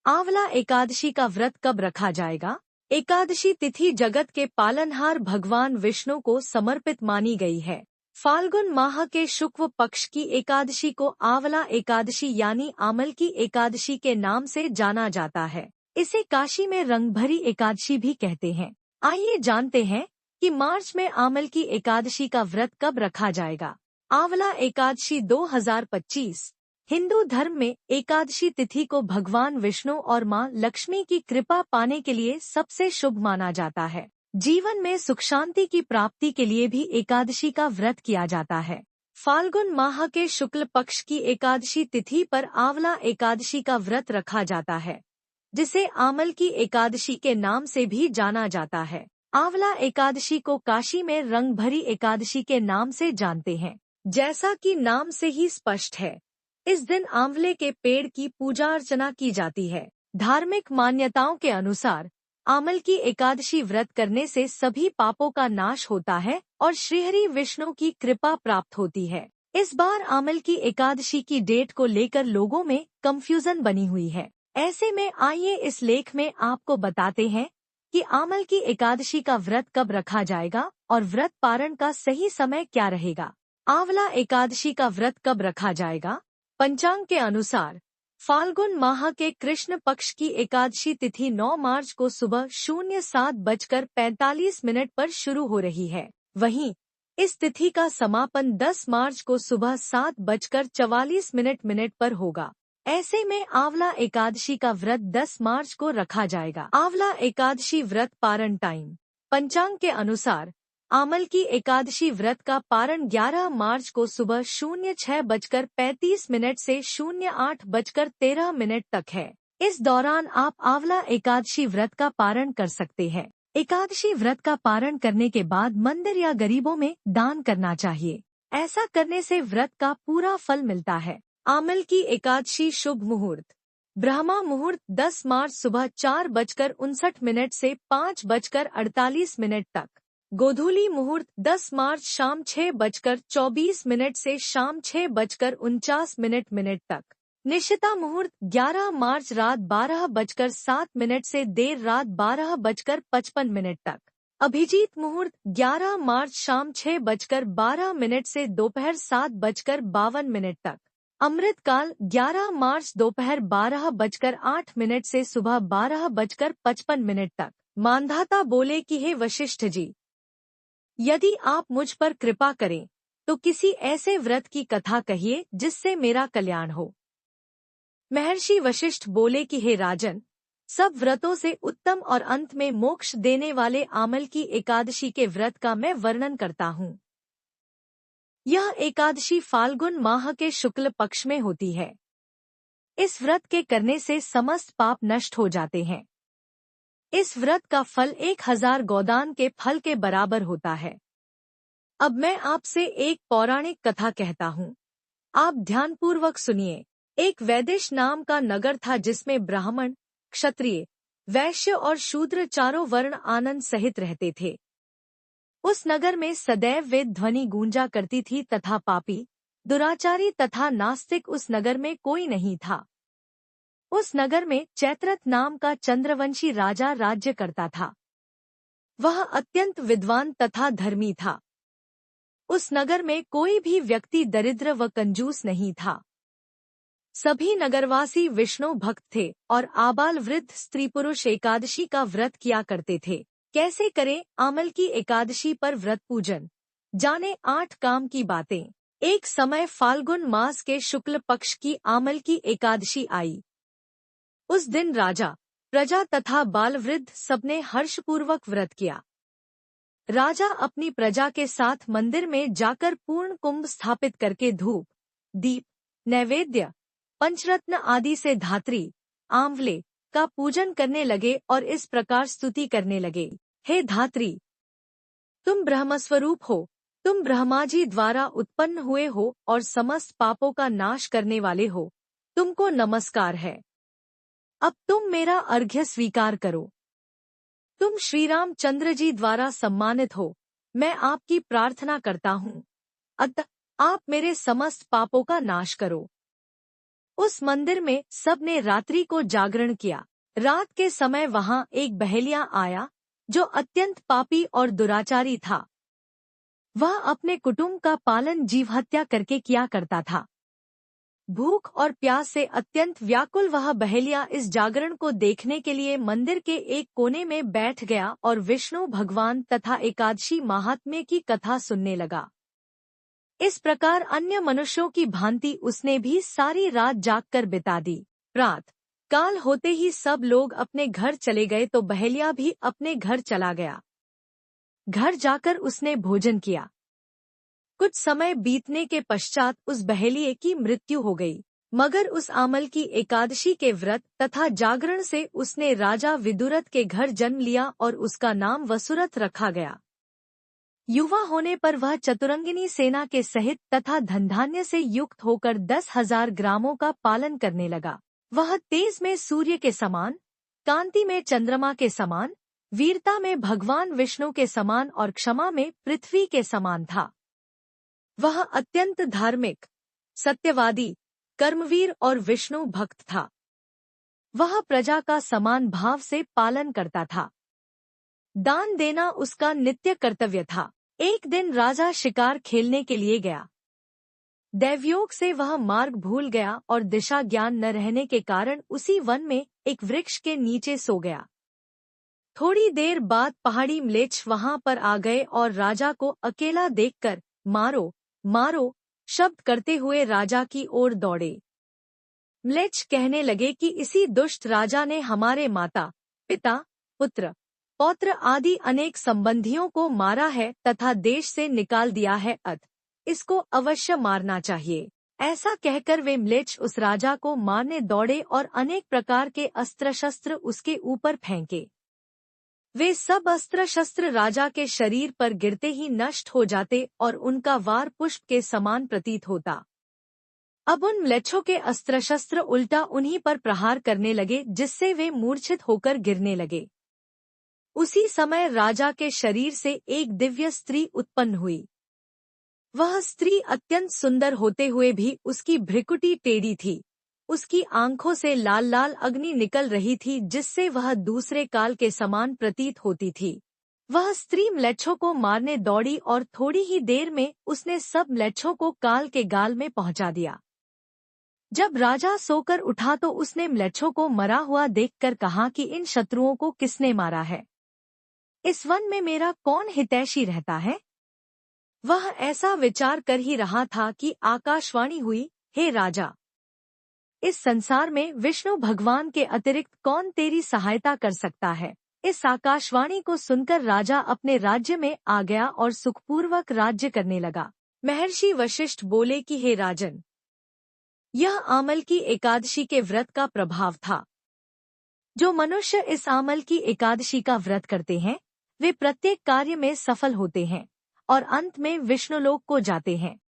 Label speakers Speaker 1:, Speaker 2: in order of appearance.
Speaker 1: आंवला एकादशी का व्रत कब रखा जाएगा? एकादशी तिथि जगत के पालनहार भगवान विष्णु को समर्पित मानी गई है। फाल्गुन माह के शुक्ल पक्ष की एकादशी को आंवला एकादशी यानी आमल की एकादशी के नाम से जाना जाता है। इसे काशी में रंगभरी एकादशी भी कहते हैं। आइए जानते हैं कि मार्च में आमल की एकादशी का व्रत कब रखा जाएगा। आंवला एकादशी 2025। हिंदू धर्म में एकादशी तिथि को भगवान विष्णु और मां लक्ष्मी की कृपा पाने के लिए सबसे शुभ माना जाता है। जीवन में सुख शांति की प्राप्ति के लिए भी एकादशी का व्रत किया जाता है। फाल्गुन माह के शुक्ल पक्ष की एकादशी तिथि पर आंवला एकादशी का व्रत रखा जाता है, जिसे आमल की एकादशी के नाम से भी जाना जाता है। आंवला एकादशी को काशी में रंग भरी एकादशी के नाम से जानते हैं। जैसा कि नाम से ही स्पष्ट है, इस दिन आंवले के पेड़ की पूजा अर्चना की जाती है। धार्मिक मान्यताओं के अनुसार आमल की एकादशी व्रत करने से सभी पापों का नाश होता है और श्रीहरि विष्णु की कृपा प्राप्त होती है। इस बार आमल की एकादशी की डेट को लेकर लोगों में कंफ्यूजन बनी हुई है। ऐसे में आइए इस लेख में आपको बताते हैं कि आमल की एकादशी का व्रत कब रखा जाएगा और व्रत पारण का सही समय क्या रहेगा। आंवला एकादशी का व्रत कब रखा जाएगा? पंचांग के अनुसार फाल्गुन माह के कृष्ण पक्ष की एकादशी तिथि 9 मार्च को सुबह 07:45 पर शुरू हो रही है। वहीं इस तिथि का समापन 10 मार्च को सुबह 7:44 पर होगा। ऐसे में आंवला एकादशी का व्रत 10 मार्च को रखा जाएगा। आंवला एकादशी व्रत पारण टाइम। पंचांग के अनुसार आमल की एकादशी व्रत का पारण 11 मार्च को सुबह 06:35 से 08:13 तक है। इस दौरान आप आंवला एकादशी व्रत का पारण कर सकते हैं। एकादशी व्रत का पारण करने के बाद मंदिर या गरीबों में दान करना चाहिए। ऐसा करने से व्रत का पूरा फल मिलता है। आमल की एकादशी शुभ मुहूर्त। ब्रह्मा मुहूर्त 10 मार्च सुबह 4:59 से 5:48 तक। गोधूली मुहूर्त 10 मार्च शाम 6:24 से शाम 6:49 तक। निशिता मुहूर्त 11 मार्च रात 12:07 से देर रात 12:55 तक। अभिजीत मुहूर्त 11 मार्च शाम 6:12 से दोपहर 7:52 तक। अमृत काल 11 मार्च दोपहर 12:08 से सुबह 12:55 तक। मानधाता बोले कि हे वशिष्ठ जी, यदि आप मुझ पर कृपा करें तो किसी ऐसे व्रत की कथा कहिए जिससे मेरा कल्याण हो। महर्षि वशिष्ठ बोले कि हे राजन, सब व्रतों से उत्तम और अंत में मोक्ष देने वाले आमल की एकादशी के व्रत का मैं वर्णन करता हूँ। यह एकादशी फाल्गुन माह के शुक्ल पक्ष में होती है। इस व्रत के करने से समस्त पाप नष्ट हो जाते हैं। इस व्रत का फल 1000 गोदान के फल के बराबर होता है। अब मैं आपसे एक पौराणिक कथा कहता हूँ, आप ध्यानपूर्वक सुनिए। एक वैदेश नाम का नगर था जिसमें ब्राह्मण, क्षत्रिय, वैश्य और शूद्र चारों वर्ण आनंद सहित रहते थे। उस नगर में सदैव वेद ध्वनि गूंजा करती थी तथा पापी, दुराचारी तथा नास्तिक उस नगर में कोई नहीं था। उस नगर में चैत्रथ नाम का चंद्रवंशी राजा राज्य करता था। वह अत्यंत विद्वान तथा धर्मी था। उस नगर में कोई भी व्यक्ति दरिद्र व कंजूस नहीं था। सभी नगरवासी विष्णु भक्त थे और आबाल वृद्ध स्त्री पुरुष एकादशी का व्रत किया करते थे। कैसे करें आमल की एकादशी पर व्रत पूजन? जाने 8 काम की बातें। एक समय फाल्गुन मास के शुक्ल पक्ष की आमल की एकादशी आई। उस दिन राजा, प्रजा तथा बाल वृद्ध सबने हर्षपूर्वक व्रत किया। राजा अपनी प्रजा के साथ मंदिर में जाकर पूर्ण कुंभ स्थापित करके धूप, दीप, नैवेद्य, पंचरत्न आदि से धात्री, आंवले का पूजन करने लगे और इस प्रकार स्तुति करने लगे। हे धात्री, तुम ब्रह्मस्वरूप हो, तुम ब्रह्मा जी द्वारा उत्पन्न हुए हो और समस्त पापों का नाश करने वाले हो, तुमको नमस्कार है। अब तुम मेरा अर्घ्य स्वीकार करो। तुम श्री रामचंद्र जी द्वारा सम्मानित हो, मैं आपकी प्रार्थना करता हूँ, अतः आप मेरे समस्त पापों का नाश करो। उस मंदिर में सबने रात्रि को जागरण किया। रात के समय वहां एक बहेलिया आया जो अत्यंत पापी और दुराचारी था। वह अपने कुटुंब का पालन जीव हत्या करके किया करता था। भूख और प्यास से अत्यंत व्याकुल वह बहेलिया इस जागरण को देखने के लिए मंदिर के एक कोने में बैठ गया और विष्णु भगवान तथा एकादशी महात्म्य की कथा सुनने लगा। इस प्रकार अन्य मनुष्यों की भांति उसने भी सारी रात जागकर बिता दी। प्रातः काल होते ही सब लोग अपने घर चले गए तो बहेलिया भी अपने घर चला गया। घर जाकर उसने भोजन किया। कुछ समय बीतने के पश्चात उस बहेलिये की मृत्यु हो गई, मगर उस आमल की एकादशी के व्रत तथा जागरण से उसने राजा विदुरथ के घर जन्म लिया और उसका नाम वसुरथ रखा गया। युवा होने पर वह चतुरंगिनी सेना के सहित तथा धनधान्य से युक्त होकर 10,000 ग्रामों का पालन करने लगा। वह तेज में सूर्य के समान, कांति में चंद्रमा के समान, वीरता में भगवान विष्णु के समान और क्षमा में पृथ्वी के समान था। वह अत्यंत धार्मिक, सत्यवादी, कर्मवीर और विष्णु भक्त था। वह प्रजा का समान भाव से पालन करता था। दान देना उसका नित्य कर्तव्य था। एक दिन राजा शिकार खेलने के लिए गया। दैवयोग से वह मार्ग भूल गया और दिशा ज्ञान न रहने के कारण उसी वन में एक वृक्ष के नीचे सो गया। थोड़ी देर बाद पहाड़ी म्लेच्छ वहां पर आ गए और राजा को अकेला देखकर मारो मारो शब्द करते हुए राजा की ओर दौड़े। म्लेच्छ कहने लगे कि इसी दुष्ट राजा ने हमारे माता, पिता, पुत्र, पौत्र आदि अनेक संबंधियों को मारा है तथा देश से निकाल दिया है, अतः इसको अवश्य मारना चाहिए। ऐसा कहकर वे म्लेच्छ उस राजा को मारने दौड़े और अनेक प्रकार के अस्त्र शस्त्र उसके ऊपर फेंके। वे सब अस्त्र शस्त्र राजा के शरीर पर गिरते ही नष्ट हो जाते और उनका वार पुष्प के समान प्रतीत होता। अब उन म्लेच्छों के अस्त्र शस्त्र उल्टा उन्हीं पर प्रहार करने लगे, जिससे वे मूर्छित होकर गिरने लगे। उसी समय राजा के शरीर से एक दिव्य स्त्री उत्पन्न हुई। वह स्त्री अत्यंत सुंदर होते हुए भी उसकी भ्रिकुटी टेढ़ी थी। उसकी आंखों से लाल लाल अग्नि निकल रही थी, जिससे वह दूसरे काल के समान प्रतीत होती थी। वह स्त्री म्लेच्छों को मारने दौड़ी और थोड़ी ही देर में उसने सब म्लेच्छों को काल के गाल में पहुंचा दिया। जब राजा सोकर उठा तो उसने म्लेच्छों को मरा हुआ देखकर कहा कि इन शत्रुओं को किसने मारा है? इस वन में मेरा कौन हितैषी रहता है? वह ऐसा विचार कर ही रहा था कि आकाशवाणी हुई, हे राजा, इस संसार में विष्णु भगवान के अतिरिक्त कौन तेरी सहायता कर सकता है? इस आकाशवाणी को सुनकर राजा अपने राज्य में आ गया और सुखपूर्वक राज्य करने लगा। महर्षि वशिष्ठ बोले कि हे राजन, यह आमल की एकादशी के व्रत का प्रभाव था। जो मनुष्य इस आमल की एकादशी का व्रत करते हैं, वे प्रत्येक कार्य में सफल होते हैं और अंत में विष्णुलोक को जाते हैं।